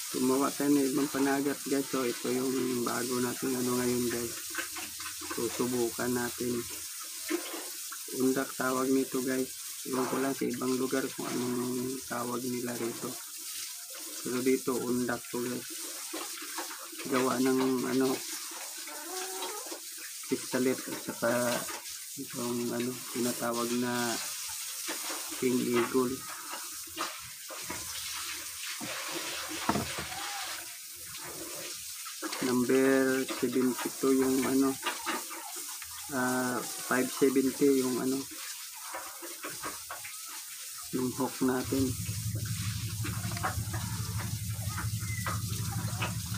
Gumawa tayo ng ibang panagat guys. So ito yung bago natin ngayon guys. Susubukan natin. Undak tawag nito guys. Iwan ko lang sa ibang lugar kung anong tawag nila rito. Pero dito undak to guys. Gawa ng pistalet at saka itong tinatawag na King Eagle. Number 72 yung 570 yung yung hook natin.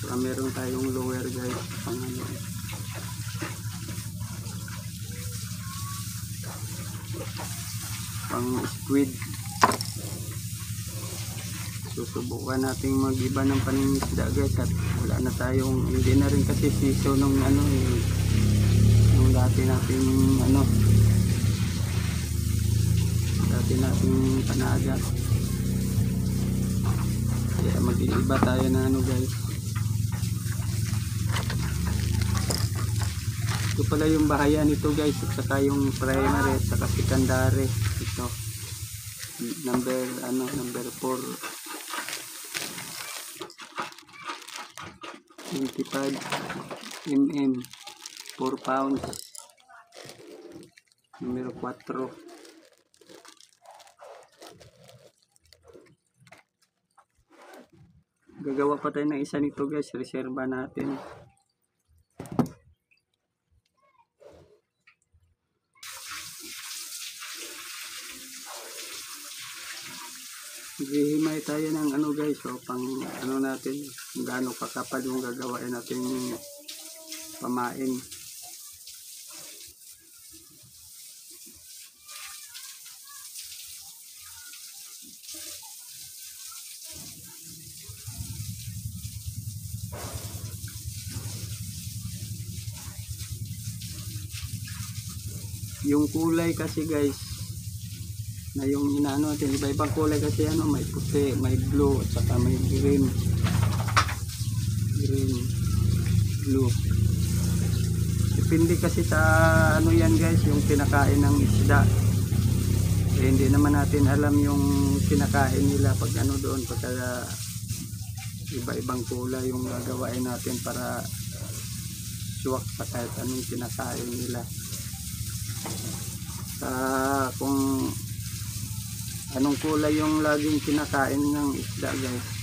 So meron tayong lower guys pang pang squid. Susubukan nating mag-iba ng paningisda guys at wala na tayong, hindi na rin kasi season nung nung dati nating panaga. Kaya mag-iiba tayo na guys. Ito pala yung bahayan nito guys at saka yung primary at saka secondary. Ito number 4 25 mm 4 pounds. Numero 4. Gagawa pa tayo ng isa nito guys, reserva natin. Hihimay tayo ng guys, so pang natin, kung gaano kakapal yung gagawain natin pamain. Yung kulay kasi guys na yung natin, iba-ibang kulay kasi may puti, may blue at saka may green, blue. Depende kasi sa yan guys, yung kinakain ng isda. Hindi naman natin alam yung kinakain nila pag doon, pagka iba-ibang kulay yung gagawain natin para suwak sa kahit anong kinakain nila. Kung anong kulay yung laging kinakain ng isda guys,